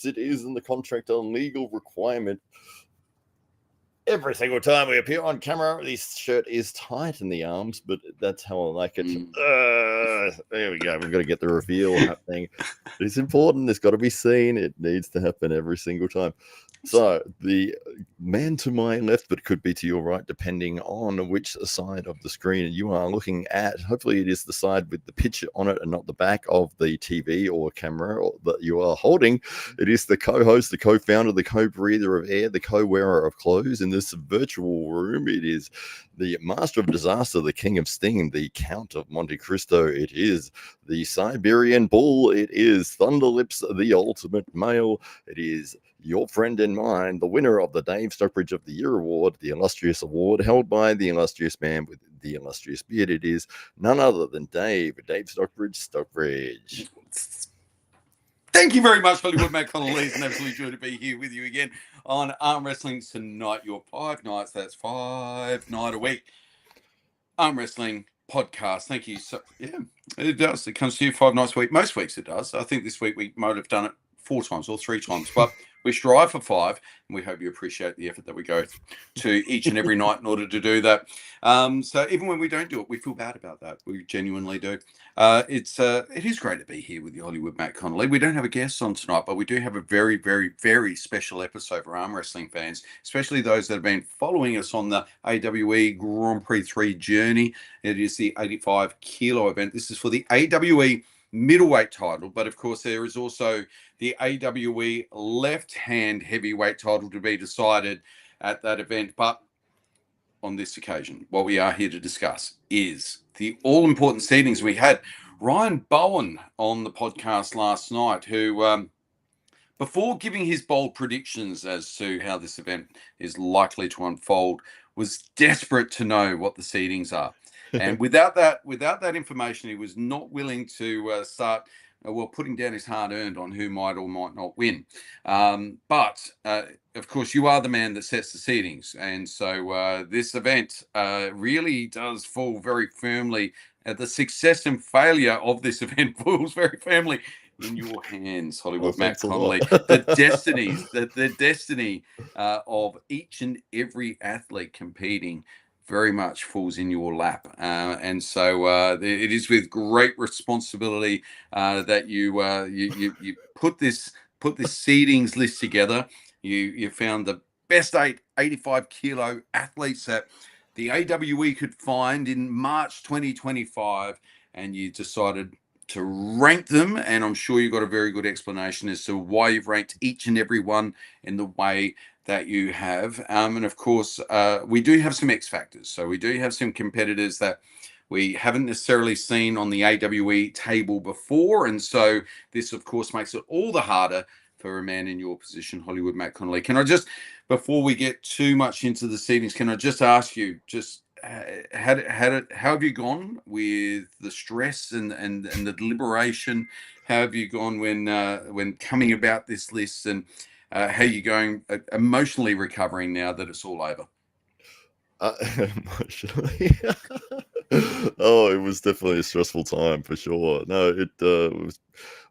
it is in the contract a legal requirement. Every single time we appear on camera, this shirt is tight in the arms, but that's how I like it. There we go. We've got to get the reveal happening. It's important. It's got to be seen. It needs to happen every single time. So the man to my left, but could be to your right, depending on which side of the screen you are looking at. Hopefully it is the side with the picture on it and not the back of the TV or camera that you are holding. It is the co-host, the co-founder, the co-breather of air, the co-wearer of clothes. In this virtual room, it is the master of disaster, the king of sting, the Count of Monte Cristo. It is the Siberian bull. It is Thunderlips, the ultimate male. It is your friend and mine, the winner of the Dave Stockbridge of the Year Award, the illustrious award held by the illustrious man with the illustrious beard. It is none other than Dave Stockbridge. Thank you very much, Hollywood Matt Connelly. It's an absolute joy to be here with you again on Arm Wrestling Tonight. Your 5 nights, that's 5 night a week arm wrestling podcast. Thank you. So yeah, it does. It comes to you 5 nights a week. Most weeks it does. I think this week we might have done it 4 times or 3 times, but we strive for 5, and we hope you appreciate the effort that we go to each and every night in order to do that. So even when we don't do it, we feel bad about that. We genuinely do. It is great to be here with you, Hollywood Matt Connelly. We don't have a guest on tonight, but we do have a very, very, very special episode for arm wrestling fans, especially those that have been following us on the AWE Grand Prix 3 journey. It is the 85 kilo event. This is for the AWE middleweight title, but of course there is also the AWE left-hand heavyweight title to be decided at that event. But on this occasion, what we are here to discuss is the all-important seedings. We had Ryan Bowen on the podcast last night, who before giving his bold predictions as to how this event is likely to unfold, was desperate to know what the seedings are. And without that information, he was not willing to start putting down his hard-earned on who might or might not win. But of course, you are the man that sets the seedings, and so this event really does fall very firmly. The success and failure of this event falls very firmly in your hands, Hollywood Matt Connelly. The destiny of each and every athlete competing very much falls in your lap, and so it is with great responsibility that you put this seedings list together. You found the best 85 kilo athletes that the AWE could find in March 2025, and you decided to rank them, and I'm sure you got a very good explanation as to why you've ranked each and every one in the way that you have. And of course, we do have some X factors. So we do have some competitors that we haven't necessarily seen on the AWE table before. And so this, of course, makes it all the harder for a man in your position, Hollywood Matt Connelly. Can I just, before we get too much into the seedings, can I just ask you, just how have you gone with the stress and the deliberation? How have you gone when coming about this list, and how are you going emotionally recovering now that it's all over? Emotionally, it was definitely a stressful time for sure. No, it was.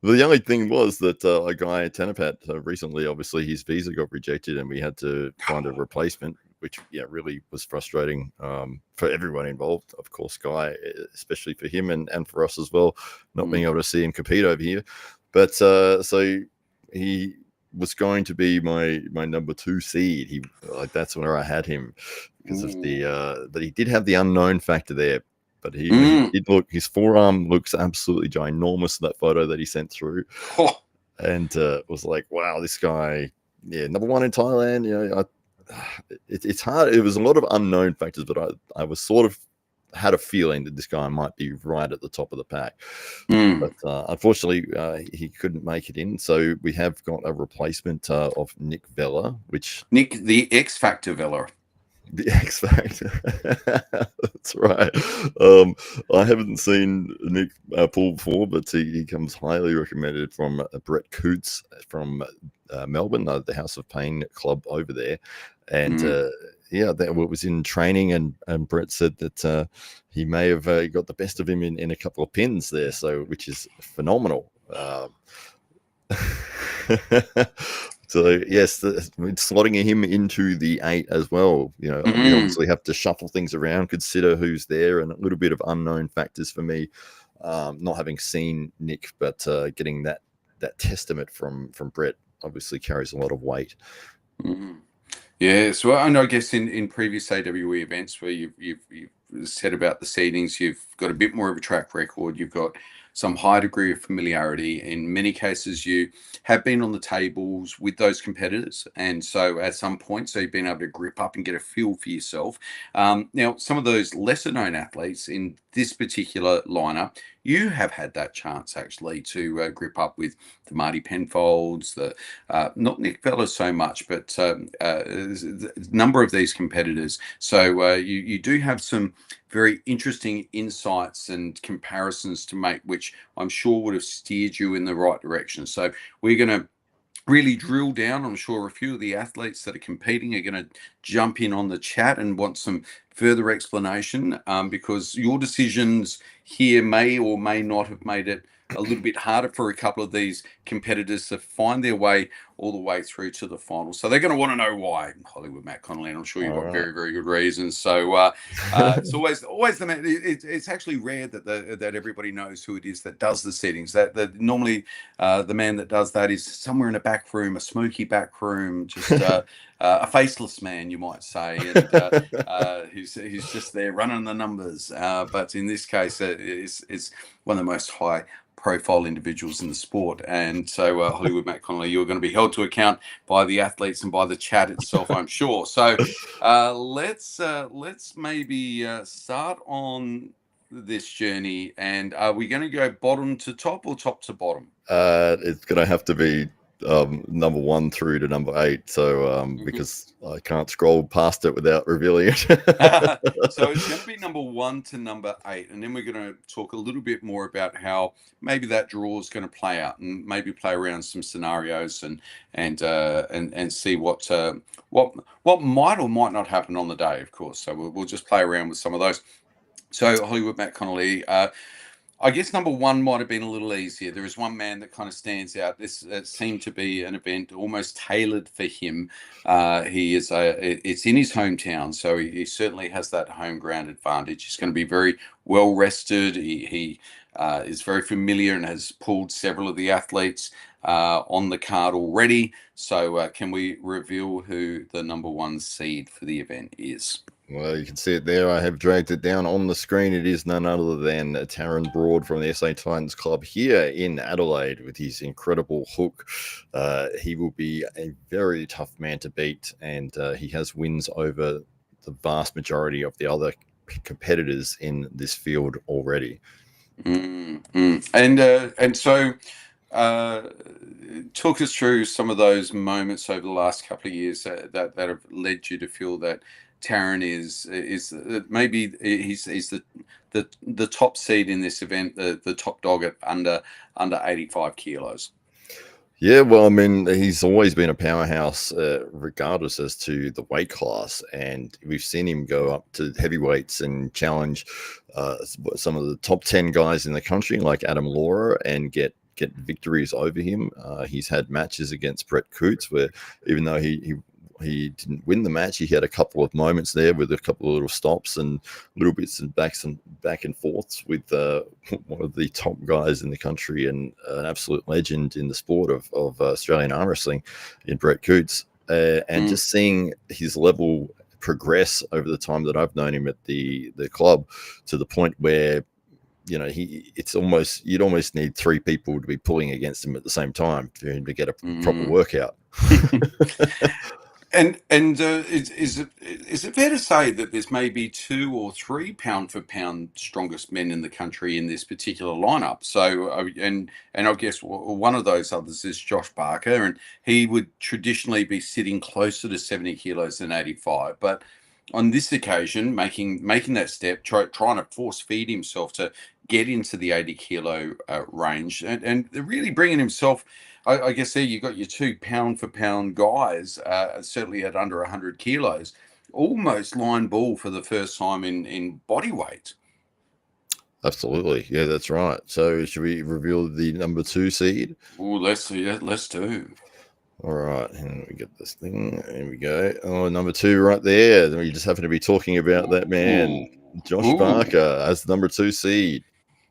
The only thing was that a guy at Tenapat recently, obviously his visa got rejected, and we had to find a replacement, which really was frustrating for everyone involved. Of course, Guy, especially for him and for us as well, not being able to see him compete over here. But so he was going to be my number 2 seed. That's where I had him because of but he did have the unknown factor there. But he did look, his forearm looks absolutely ginormous in that photo that he sent through. And was like, wow, this guy, number 1 in Thailand. It's hard. It was a lot of unknown factors, but I was sort of had a feeling that this guy might be right at the top of the pack. But unfortunately, he couldn't make it in. So we have got a replacement of Nick Vella, Nick, the X Factor Vella. The X Factor. That's right. I haven't seen Nick pull before, but he comes highly recommended from Brett Coots from Melbourne, the House of Pain club over there. And that was in training, and Brett said that he may have got the best of him in a couple of pins there, so which is phenomenal. So yes, slotting him into the 8 as well. We obviously have to shuffle things around, consider who's there, and a little bit of unknown factors for me. Not having seen Nick, but getting that testament from Brett obviously carries a lot of weight. Yeah, so and I guess in previous AWE events where you've said about the seedings, you've got a bit more of a track record, you've got some high degree of familiarity. In many cases, you have been on the tables with those competitors, and so at some point, so you've been able to grip up and get a feel for yourself. Now, some of those lesser known athletes in this particular lineup, you have had that chance actually to grip up with the Marty Penfolds, the not Nick Vella so much, but a number of these competitors. So you do have some very interesting insights and comparisons to make, which I'm sure would have steered you in the right direction. So we're going to really drill down. I'm sure a few of the athletes that are competing are going to jump in on the chat and want some further explanation, because your decisions here may or may not have made it a little bit harder for a couple of these competitors to find their way all the way through to the final. So they're going to want to know why, Hollywood Matt Connelly, and I'm sure you've got very, very good reasons. So it's always the man. It's actually rare that everybody knows who it is that does the settings. That normally the man that does that is somewhere in a back room, a smoky back room, just a faceless man, you might say, and who's just there running the numbers. But in this case, it's one of the most high profile individuals in the sport, and so Hollywood Matt Connelly, you're going to be held to account by the athletes and by the chat itself, I'm sure. So let's maybe start on this journey, and are we going to go bottom to top or top to bottom? It's going to have to be number 1 through to number 8, so because I can't scroll past it without revealing it. So it's going to be number 1 to number 8, and then we're going to talk a little bit more about how maybe that draw is going to play out, and maybe play around some scenarios and see what might or might not happen on the day, of course. So we'll just play around with some of those. So Hollywood Matt Connelly, I guess number 1 might have been a little easier. There is one man that kind of stands out. This seemed to be an event almost tailored for him. It's in his hometown, so he certainly has that home ground advantage. He's going to be very well rested. He is very familiar and has pulled several of the athletes on the card already. So can we reveal who the number 1 seed for the event is? Well, you can see it there. I have dragged it down on the screen. It is none other than Taryn Broad from the SA Titans Club here in Adelaide with his incredible hook. He will be a very tough man to beat, and he has wins over the vast majority of the other competitors in this field already. And so talk us through some of those moments over the last couple of years that have led you to feel that Taryn is maybe he's the top seed in this event, the top dog at under 85 kilos. Yeah, well, I mean, he's always been a powerhouse, regardless as to the weight class, and we've seen him go up to heavyweights and challenge some of the top 10 guys in the country, like Adam Laura, and get victories over him. He's had matches against Brett Coots, where even though he didn't win the match, he had a couple of moments there with a couple of little stops and little bits and back and forths with one of the top guys in the country and an absolute legend in the sport of Australian arm wrestling in Brett Coots. And just seeing his level progress over the time that I've known him at the club, to the point where, you know, you'd almost need 3 people to be pulling against him at the same time for him to get a proper workout. And is it fair to say that there's maybe 2 or 3 pound for pound strongest men in the country in this particular lineup? So and I guess one of those others is Josh Barker, and he would traditionally be sitting closer to 70 kilos than 85, but on this occasion, making that step, trying to force feed himself to get into the 80 kilo range, and really bringing himself. I guess there you got your 2 pound for pound guys, certainly at under 100 kilos, almost line ball for the first time in body weight. Absolutely, yeah, that's right. So should we reveal the number 2 seed? Oh, let's do. All right, and we get this thing. There we go. Oh, number 2 right there. We just happen to be talking about that man, Josh Barker, as the number 2 seed.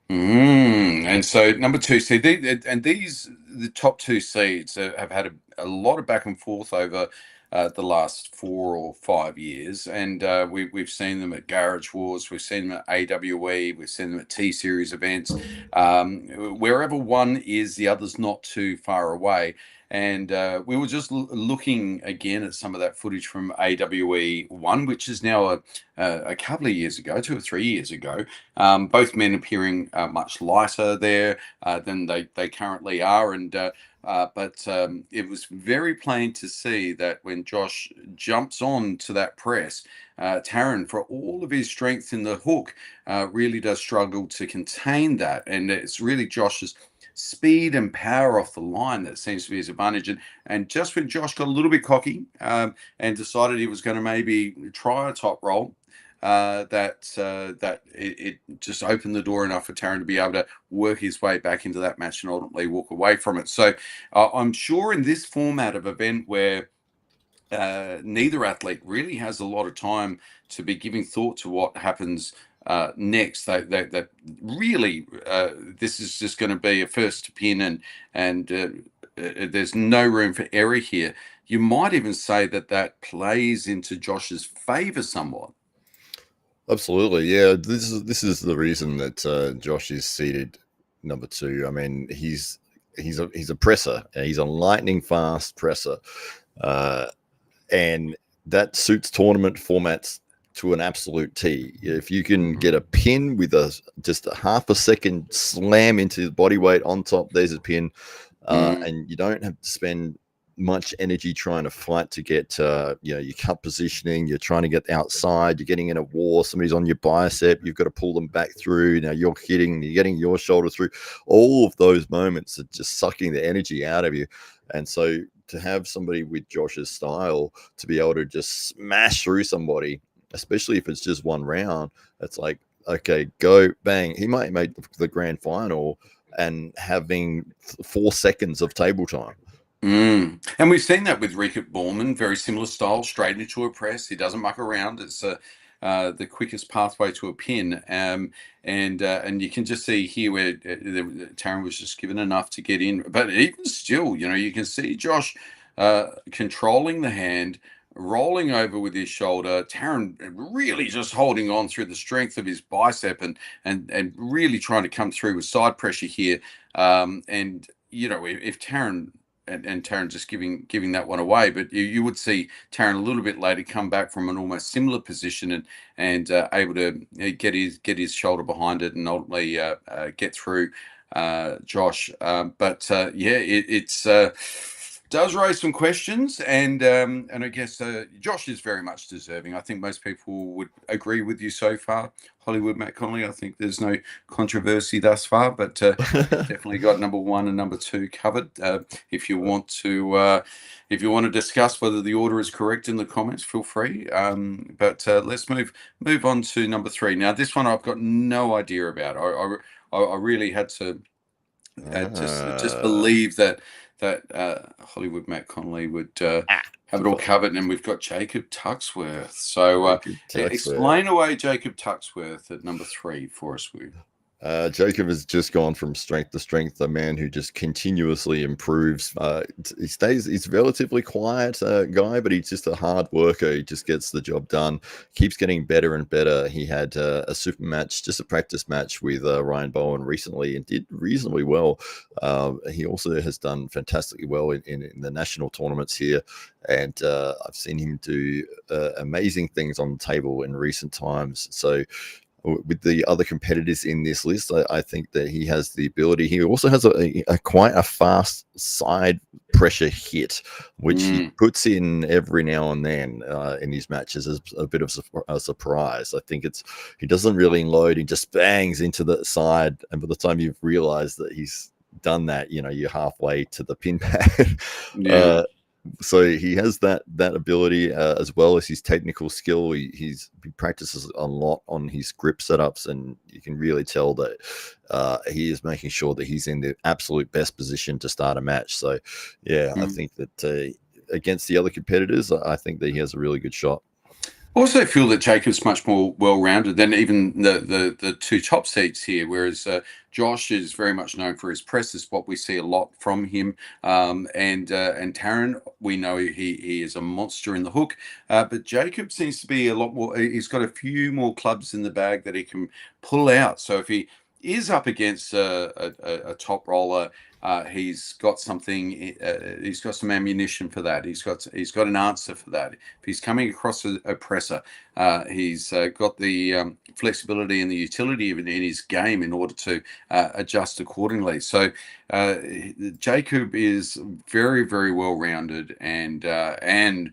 And so number 2 seed, the top 2 seeds have had a lot of back and forth over the last 4 or 5 years, and we've seen them at Garage Wars, we've seen them at AWE, we've seen them at T Series events. Wherever one is, the other's not too far away. And we were just looking again at some of that footage from AWE 1, which is now a couple of years ago, 2 or 3 years ago. Both men appearing much lighter there than they currently are. But it was very plain to see that when Josh jumps on to that press, Taran, for all of his strength in the hook, really does struggle to contain that. And it's really Josh's speed and power off the line that seems to be his advantage. And just when Josh got a little bit cocky and decided he was going to maybe try a top roll, that it just opened the door enough for Taran to be able to work his way back into that match and ultimately walk away from it. So I'm sure in this format of event where neither athlete really has a lot of time to be giving thought to what happens next, that really this is just going to be a first to pin, and there's no room for error here. You might even say that plays into Josh's favor somewhat. Absolutely, yeah. This is the reason that Josh is seeded number 2. I mean, he's a presser. He's a lightning fast presser, and that suits tournament formats to an absolute T. If you can get a pin with just a half a second slam into the body weight on top, there's a pin, and you don't have to spend much energy trying to fight to get your cut positioning. You're trying to get outside, you're getting in a war, somebody's on your bicep, you've got to pull them back through. Now you're getting your shoulder through. All of those moments are just sucking the energy out of you. And so to have somebody with Josh's style to be able to just smash through somebody, especially if it's just one round, it's like, okay, go bang. He might make the grand final and having 4 seconds of table time. And we've seen that with Rickett Borman, very similar style, straight into a press. He doesn't muck around. It's the quickest pathway to a pin. And you can just see here where Taran was just given enough to get in. But even still, you can see Josh controlling the hand, rolling over with his shoulder. Taran really just holding on through the strength of his bicep and really trying to come through with side pressure here. If Taran and Taran just giving that one away, but you would see Taran a little bit later come back from an almost similar position and able to get his shoulder behind it and ultimately get through Josh. It's does raise some questions, and I guess Josh is very much deserving. I think most people would agree with you so far, Hollywood Matt Connelly. I think there's no controversy thus far, but definitely got number 1 and number 2 covered. If you want to discuss whether the order is correct in the comments, feel free. But let's move on to number 3. Now, this one I've got no idea about. I really had to just believe that Hollywood Matt Connelly would have it all covered, and we've got Jacob Tuxworth. So explain away Jacob Tuxworth at number 3 for us, will you? Jacob has just gone from strength to strength, a man who just continuously improves. He's a relatively quiet guy, but he's just a hard worker. He just gets the job done, keeps getting better and better. He had a super match, just a practice match with Ryan Bowen recently and did reasonably well. He also has done fantastically well in the national tournaments here. And I've seen him do amazing things on the table in recent times. So with the other competitors in this list, I think that he has the ability. He also has quite a fast side pressure hit, which he puts in every now and then in his matches as a bit of a surprise. I think he doesn't really load, he just bangs into the side, and by the time you've realized that he's done that, you're halfway to the pin pad. So he has that ability as well as his technical skill. He practices a lot on his grip setups, and you can really tell that he is making sure that he's in the absolute best position to start a match. So, yeah, I think that against the other competitors, I think that he has a really good shot. I also feel that Jacob's much more well-rounded than even the two top seeds here, whereas Josh is very much known for his press. Is what we see a lot from him. And Taron, we know he is a monster in the hook. But Jacob seems to be a lot more. He's got a few more clubs in the bag that he can pull out. So if he is up against a top roller, he's got something. He's got some ammunition for that. He's got an answer for that. If he's coming across a presser, he's got the flexibility and the utility in his game in order to adjust accordingly. So Jacob is very, very well rounded and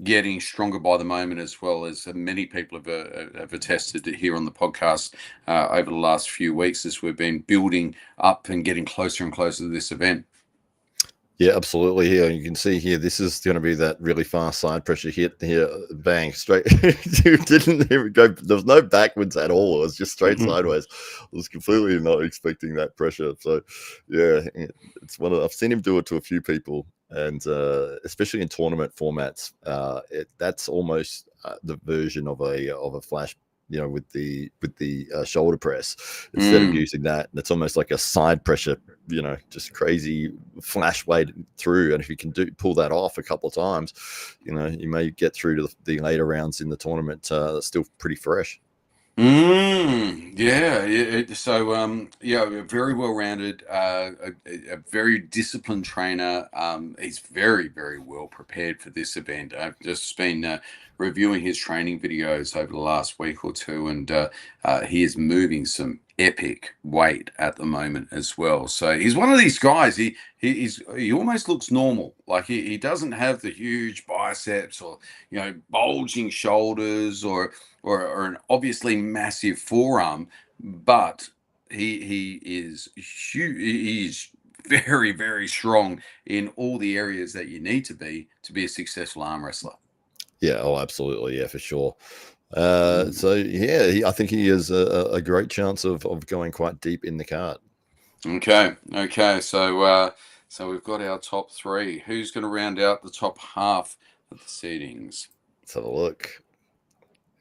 getting stronger by the moment, as well as many people have attested here on the podcast over the last few weeks as we've been building up and getting closer and closer to this event. Yeah, absolutely. Here you can see here, this is going to be that really fast side pressure hit here, bang, straight. Didn't even go. There was no backwards at all. It was just straight sideways. I was completely not expecting that pressure. So, yeah, it's one of. I've seen him do it to a few people, and especially in tournament formats, that's almost the version of a flash. With the shoulder press, instead of using that, it's almost like a side pressure, just crazy flash weight through. And if you can pull that off a couple of times, you may get through to the later rounds in the tournament still pretty fresh. Yeah. So, very well-rounded, a very disciplined trainer. He's very, very well prepared for this event. I've just been reviewing his training videos over the last week or two, and he is moving some epic weight at the moment as well. So he's one of these guys. He almost looks normal. Like he doesn't have the huge biceps or bulging shoulders or an obviously massive forearm, but he is huge. He's very, very strong in all the areas that you need to be a successful arm wrestler. Yeah, oh, absolutely, yeah, for sure. So yeah, I think he has a great chance of going quite deep in the card. Okay. So we've got our top three. Who's going to round out the top half of the seedings? Let's have a look.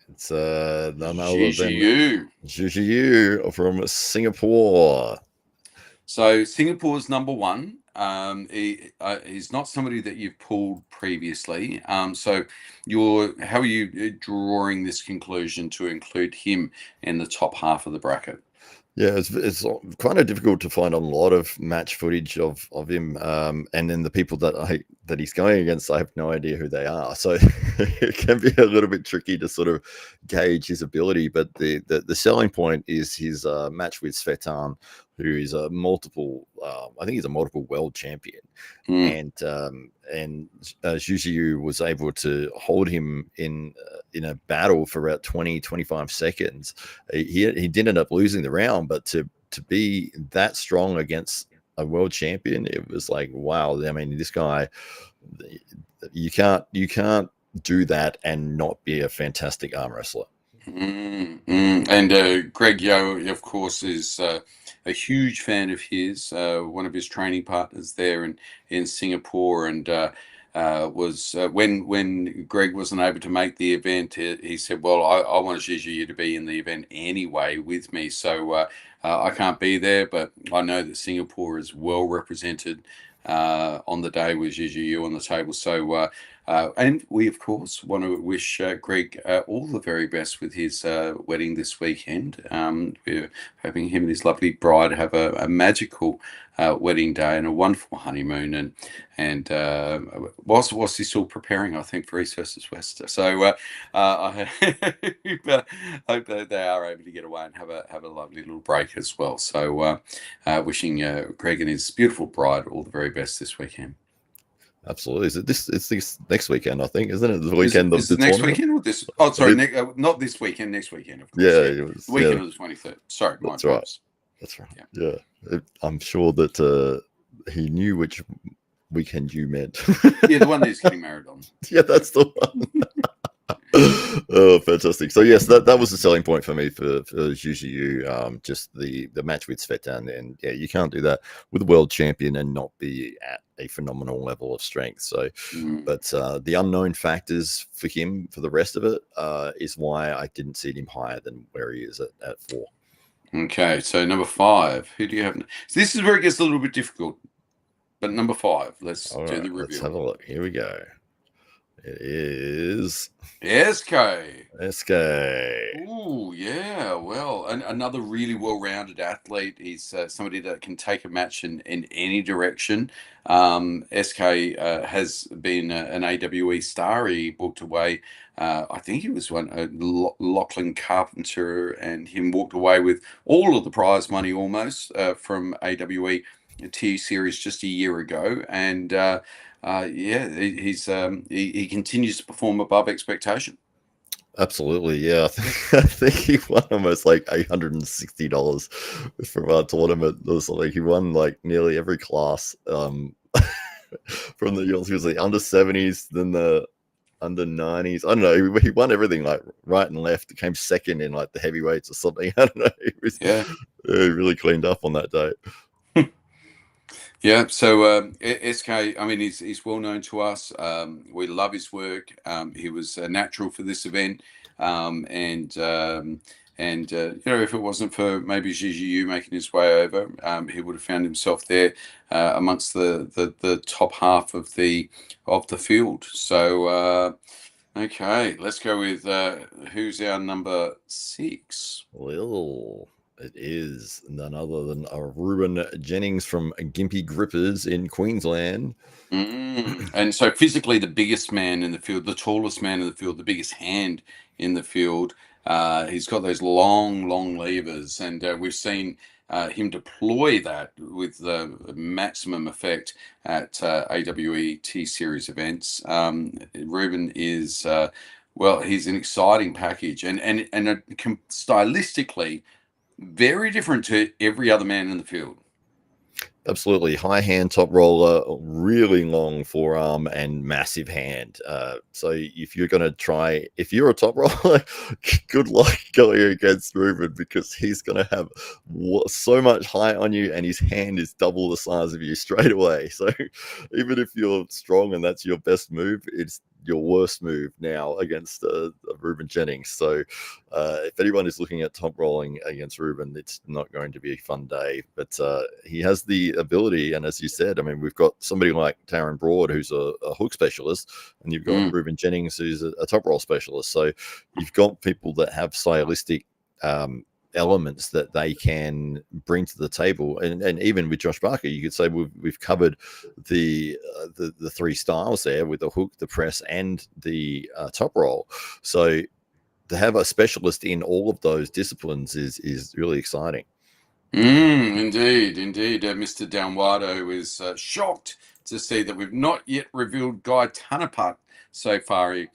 It's none other than Zhu Yu from Singapore. So Singapore's number one. He's not somebody that you've pulled previously. So how are you drawing this conclusion to include him in the top half of the bracket? Yeah, it's kind of difficult to find a lot of match footage of him, and then the people that he's going against, I have no idea who they are. So it can be a little bit tricky to sort of gauge his ability. But the selling point is his match with Svetan, who is a multiple, I think he's a multiple world champion, and Zhu Yu was able to hold him in a battle for about 20-25 seconds. He did end up losing the round, but to be that strong against a world champion, it was like, wow. I mean, this guy, you can't do that and not be a fantastic arm wrestler. And Greg Yo, of course, is a huge fan of his, one of his training partners there in Singapore, and was when Greg wasn't able to make the event, he said, well, I want Zhu Yu to be in the event anyway with me, so I can't be there, but I know that Singapore is well represented on the day with Zhu Yu on the table. So and we of course want to wish Greg all the very best with his wedding this weekend. We're hoping him and his lovely bride have a magical wedding day and a wonderful honeymoon, and whilst he's still preparing, I think, for East versus West. So I hope that they are able to get away and have a lovely little break as well. So wishing Greg and his beautiful bride all the very best this weekend. Absolutely. It's this next weekend, I think, isn't it? The weekend of the next tournament? Weekend or this? Oh, sorry, not this weekend. Next weekend, of course. Yeah, it was the weekend of the 23rd. Sorry, that's right. That's right. Yeah. I'm sure that he knew which weekend you meant. Yeah, the one that he's getting married on. Yeah, that's the one. Oh, fantastic! So yes, that was the selling point for me for Zhu Yu. Just the match with Svetan, and yeah, you can't do that with a world champion and not be at a phenomenal level of strength. So, but the unknown factors for him for the rest of it is why I didn't see him higher than where he is at 4. Okay, so number 5. Who do you have? So this is where it gets a little bit difficult. But number 5, let's do the review. Let's have a look. Here we go. It is SK. Ooh, yeah. Well, another really well-rounded athlete. He's somebody that can take a match in any direction. SK has been an AWE star. He walked away. I think he was Lachlan Carpenter, and him walked away with all of the prize money almost from AWE T Series just a year ago, and he continues to perform above expectation. Absolutely, yeah. I think he won almost like $860 from our tournament or something. He won like nearly every class from the he was the under 70s, then the under 90s. I don't know. He won everything like right and left. He came second in like the heavyweights or something. I don't know. He really cleaned up on that day. Yeah, so SK, I mean, he's well known to us. We love his work. He was natural for this event, and if it wasn't for maybe Zhu making his way over, he would have found himself there amongst the top half of the field. So okay, let's go with who's our number 6. Well, it is none other than Ruben Jennings from Gympie Grippers in Queensland. And so physically the biggest man in the field, the tallest man in the field, the biggest hand in the field. He's got those long levers, and we've seen him deploy that with the maximum effect at AWE T Series events. Ruben is, he's an exciting package, and stylistically very different to every other man in the field. Absolutely. High hand, top roller, really long forearm, and massive hand. So if you're going to try, if you're a top roller, good luck going against Ruben, because he's going to have so much height on you, and his hand is double the size of you straight away. So even if you're strong and that's your best move, it's your worst move now against Ruben Jennings. So if anyone is looking at top rolling against Ruben, it's not going to be a fun day. But he has the ability, and as you said, I mean, we've got somebody like Taron Broad, who's a hook specialist, and you've got Ruben Jennings, who's a top roll specialist. So you've got people that have stylistic elements that they can bring to the table, and even with Josh Barker, you could say we've covered the 3 styles there with the hook, the press, and the top roll. So to have a specialist in all of those disciplines is really exciting. Indeed. Mr. Downwardo is shocked to see that we've not yet revealed Guy Tanapat so far. He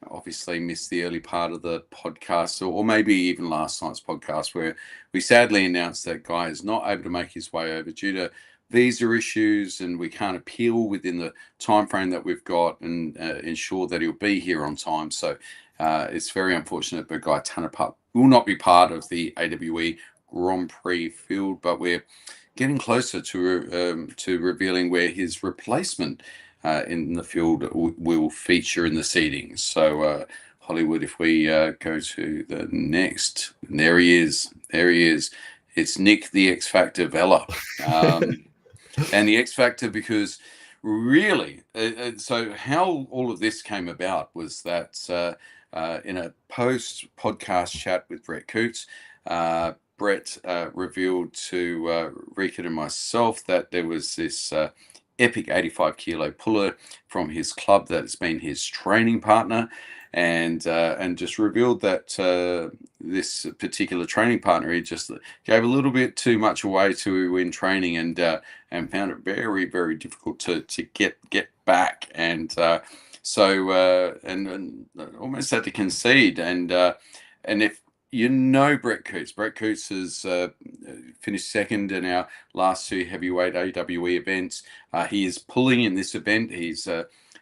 obviously missed the early part of the podcast, or maybe even last night's podcast, where we sadly announced that Guy is not able to make his way over due to visa issues, and we can't appeal within the time frame that we've got and ensure that he'll be here on time. So it's very unfortunate, but Guy Tanapat will not be part of the AWE Grand Prix field, but we're getting closer to revealing where his replacement in the field will feature in the seedings. So Hollywood, if we go to the next, there he is. It's Nick the X Factor Vella, and the X Factor, because really, so how all of this came about was that in a post podcast chat with Brett Coots, Brett revealed to Rickett and myself that there was this epic 85 kilo puller from his club that's been his training partner, and just revealed that this particular training partner, he just gave a little bit too much away to in training, and found it very, very difficult to get back, and so almost had to concede, and if you know Brett Coots. Brett Coots has finished second in our last two heavyweight AWE events. He is pulling in this event. He's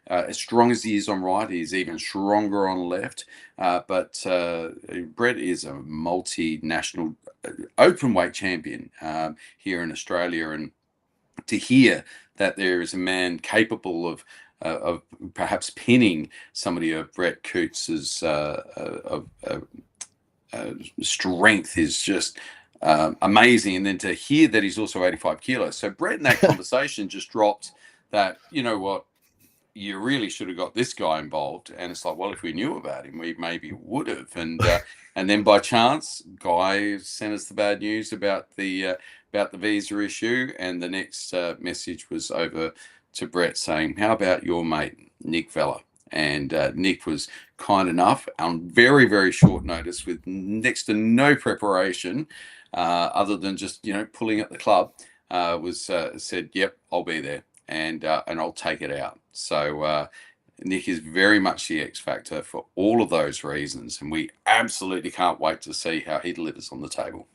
as strong as he is on right. He's even stronger on left. But Brett is a multinational open weight champion here in Australia. And to hear that there is a man capable of perhaps pinning somebody of Brett Coots's strength is just amazing. And then to hear that he's also 85 kilos. So Brett in that conversation just dropped that, you know what, you really should have got this guy involved. And it's like, well, if we knew about him, we maybe would have. And then by chance, Guy sent us the bad news about the visa issue. And the next message was over to Brett saying, how about your mate, Nick Vella? And Nick was kind enough on very, very short notice with next to no preparation other than just, pulling at the club, said, yep, I'll be there. And I'll take it out. So Nick is very much the X factor for all of those reasons, and we absolutely can't wait to see how he delivers on the table.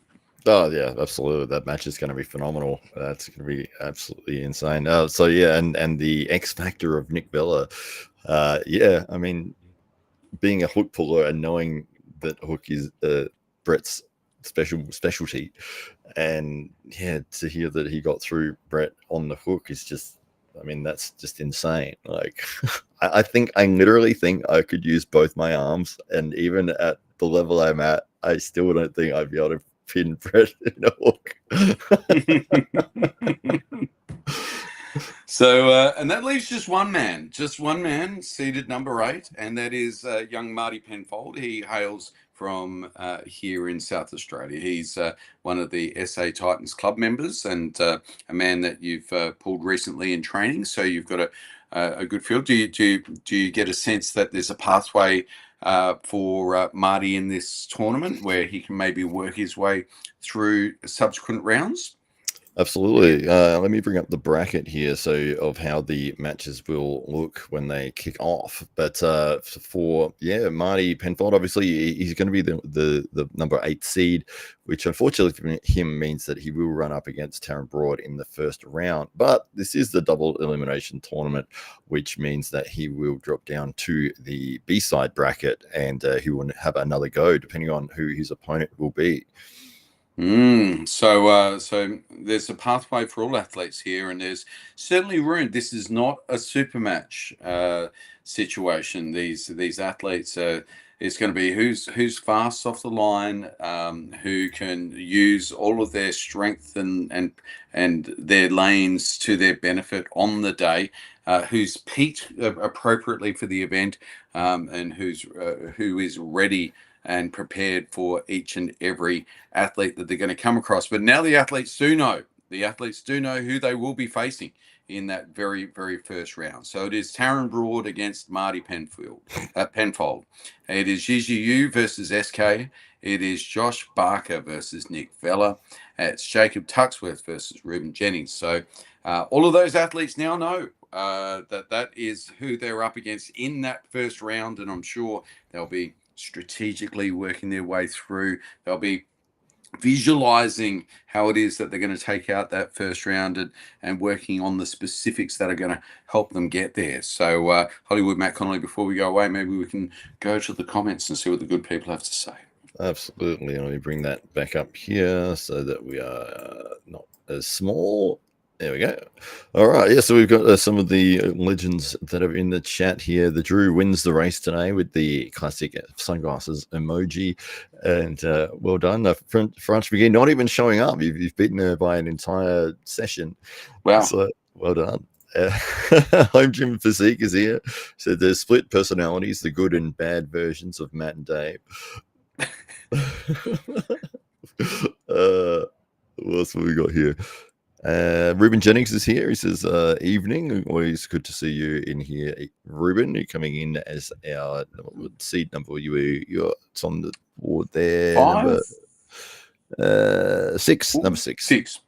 Oh yeah, absolutely. That match is going to be phenomenal. That's going to be absolutely insane. And the X factor of Nick Vella. I mean, being a hook puller and knowing that hook is Brett's specialty, and to hear that he got through Brett on the hook is just, I mean, that's just insane. Like, I literally think I could use both my arms, and even at the level I'm at, I still don't think I'd be able to pin Brett in a hook. So, and that leaves just one man, seated number 8, and that is young Marty Penfold. He hails from here in South Australia. He's one of the SA Titans club members, and a man that you've pulled recently in training. So you've got a good feel. Do you get a sense that there's a pathway for Marty in this tournament where he can maybe work his way through subsequent rounds? Absolutely. Let me bring up the bracket here of how the matches will look when they kick off. But for Marty Penfold, obviously he's going to be the number 8 seed, which unfortunately for him means that he will run up against Taron Broad in the first round. But this is the double elimination tournament, which means that he will drop down to the B-side bracket, and he will have another go depending on who his opponent will be. So there's a pathway for all athletes here, and there's certainly room. This is not a super match situation. These athletes it's going to be who's fast off the line, who can use all of their strength and their lanes to their benefit on the day, who's peaked appropriately for the event, and who is ready and prepared for each and every athlete that they're going to come across. But now the athletes do know who they will be facing in that very, very first round. So it is Taron Broad against Marty Penfold. It is Gigi Yu versus SK. It is Josh Barker versus Nick Vella. It's Jacob Tuxworth versus Ruben Jennings. So all of those athletes now know that is who they're up against in that first round, and I'm sure they'll be strategically working their way through. They'll be visualizing how it is that they're going to take out that first round and working on the specifics that are going to help them get there. So Hollywood Matt Connelly, before we go away, maybe we can go to the comments and see what the good people have to say. Absolutely. Let me bring that back up here so that we are not as small. There we go. All right. Yeah, so we've got some of the legends that are in the chat here. The Drew wins the race today with the classic sunglasses emoji. And well done. France McGee not even showing up. You've beaten her by an entire session. Wow. So well done. Home Gym Physique is here. So there's split personalities, the good and bad versions of Matt and Dave. What else have we got here? Ruben Jennings is here. He says, evening. Always good to see you in here, Ruben. You're coming in as our seed number. It's on the board there. 5? Number 6. Ooh, number 6. 6.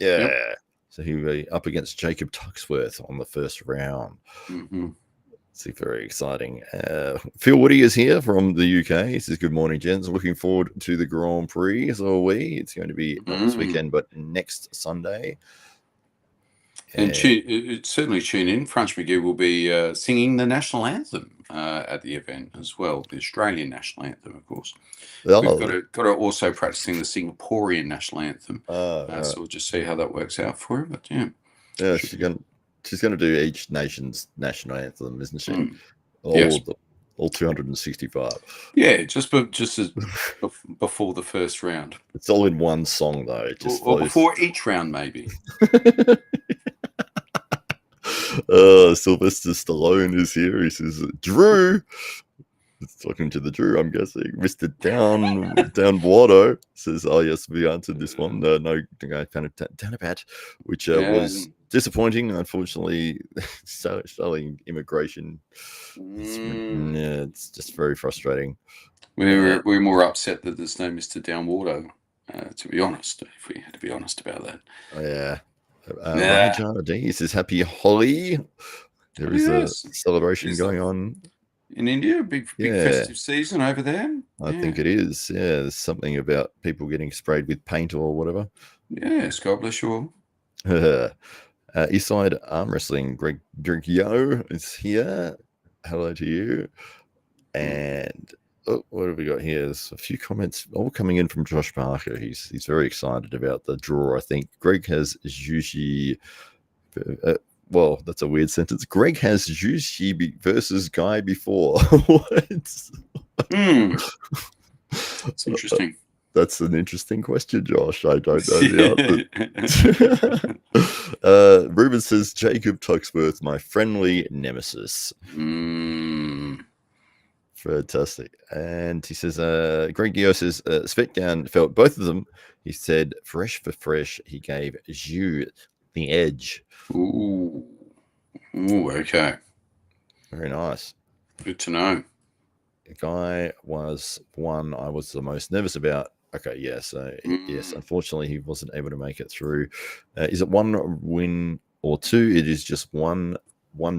Yeah. Yep. So he'll be up against Jacob Tuxworth on the first round. Mm-hmm. See, very exciting. Phil Woody is here from the UK. He says, good morning, gents. Looking forward to the Grand Prix, as are we. It's going to be not this weekend, but next Sunday. And certainly tune in. French McGee will be singing the national anthem at the event as well, the Australian national anthem, of course. Oh. We've got to also practicing the Singaporean national anthem. Right. So we'll just see how that works out for her. But yeah, she's going to do each nation's national anthem, isn't she? Yes. All 265. Yeah, just as before the first round. It's all in one song, though. Or before each round, maybe. Sylvester Stallone is here. He says, Drew. It's talking to the Drew, I'm guessing. Mr. Downwater says, oh, yes, we answered this one. No, Danapat, which was disappointing. Unfortunately, selling immigration. It's just very frustrating. We're more upset that there's no Mr. Downwater, to be honest, if we had to be honest about that. Oh, yeah. Raja D says, happy Holi. There is a celebration going on. In India, big festive season over there. I think it is. Yeah, there's something about people getting sprayed with paint or whatever. Yeah, God bless you all. Eastside Arm Wrestling, Greg Yo is here. Hello to you. And what have we got here? There's a few comments all coming in from Josh Parker. He's very excited about the draw. I think Greg has Juicy. Well, that's a weird sentence. Greg has Juicy versus Guy before. What? That's interesting. That's an interesting question, Josh. I don't know the answer. Ruben says, Jacob Tuxworth, my friendly nemesis. Fantastic. And he says, Greg Gio says, Svetdown felt both of them. He said, fresh for fresh, he gave Zhu the edge. Ooh, okay. Very nice. Good to know. The guy was one I was the most nervous about. Okay, yeah, so yes, unfortunately he wasn't able to make it through. Is it one win or two? It is just one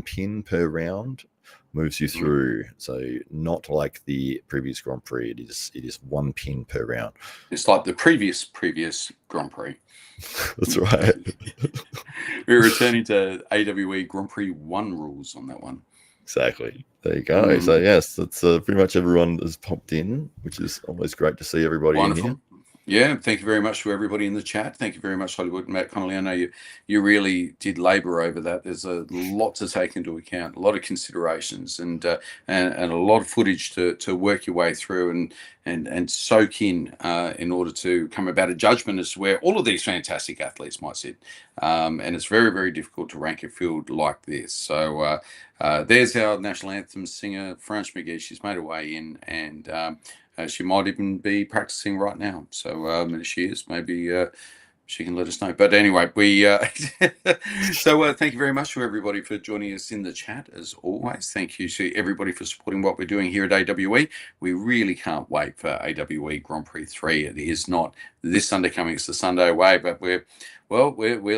pin per round moves you through. So not like the previous Grand Prix. It is one pin per round. It's like the previous Grand Prix. That's right. We're returning to AWE Grand Prix 1 rules on that one. Exactly. There you go. So yes, that's pretty much everyone has popped in, which is always great to see everybody in here. Yeah, thank you very much to everybody in the chat. Thank you very much, Hollywood and Matt Connelly. I know you really did labour over that. There's a lot to take into account, a lot of considerations, and a lot of footage to work your way through and soak in order to come about a judgment as to where all of these fantastic athletes might sit. And it's very, very difficult to rank a field like this. So there's our national anthem singer, France McGee. She's made her way in, and she might even be practicing right now. So if she is, maybe she can let us know. But anyway, so thank you very much to everybody for joining us in the chat, as always. Thank you to everybody for supporting what we're doing here at AWE. We really can't wait for AWE Grand Prix 3. It is not this Sunday coming, it's the Sunday away, but we're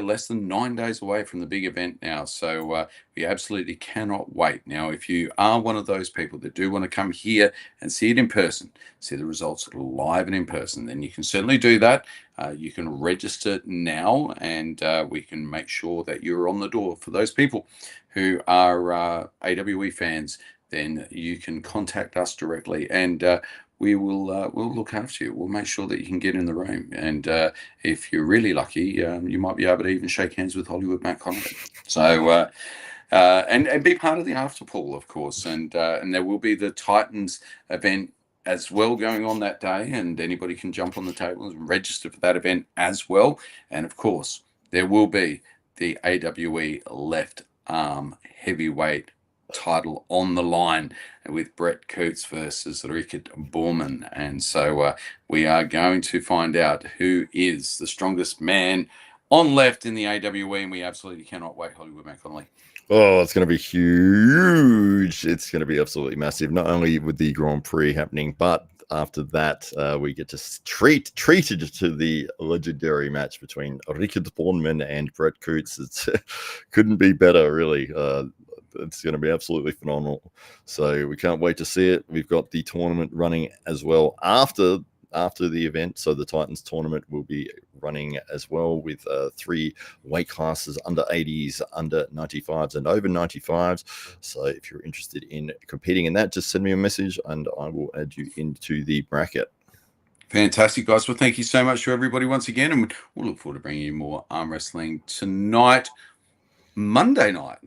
less than 9 days away from the big event now, so we absolutely cannot wait. Now, if you are one of those people that do want to come here and see it in person, see the results live and in person, then you can certainly do that. You can register now, and we can make sure that you're on the door. For those people who are AWE fans, then you can contact us directly, and we'll look after you. We'll make sure that you can get in the room, and if you're really lucky, you might be able to even shake hands with Hollywood Matt Connelly. So and be part of the after pool, of course, and there will be the Titans event as well going on that day, and anybody can jump on the table and register for that event as well. And of course, there will be the AWE left arm heavyweight title on the line with Brett Coots versus Richard Borman, and so we are going to find out who is the strongest man on left in the AWE, and we absolutely cannot wait. Hollywood Matt Connelly. Oh, it's going to be huge. It's going to be absolutely massive, not only with the Grand Prix happening, but after that, we get to treated to the legendary match between Richard Borman and Brett Coots. It couldn't be better, really. it's going to be absolutely phenomenal. So we can't wait to see it. We've got the tournament running as well after the event. So the Titans tournament will be running as well with 3 weight classes, under 80s, under 95s, and over 95s. So if you're interested in competing in that, just send me a message and I will add you into the bracket. Fantastic, guys. Well, thank you so much to everybody once again, and we'll look forward to bringing you more arm wrestling tonight, Monday night.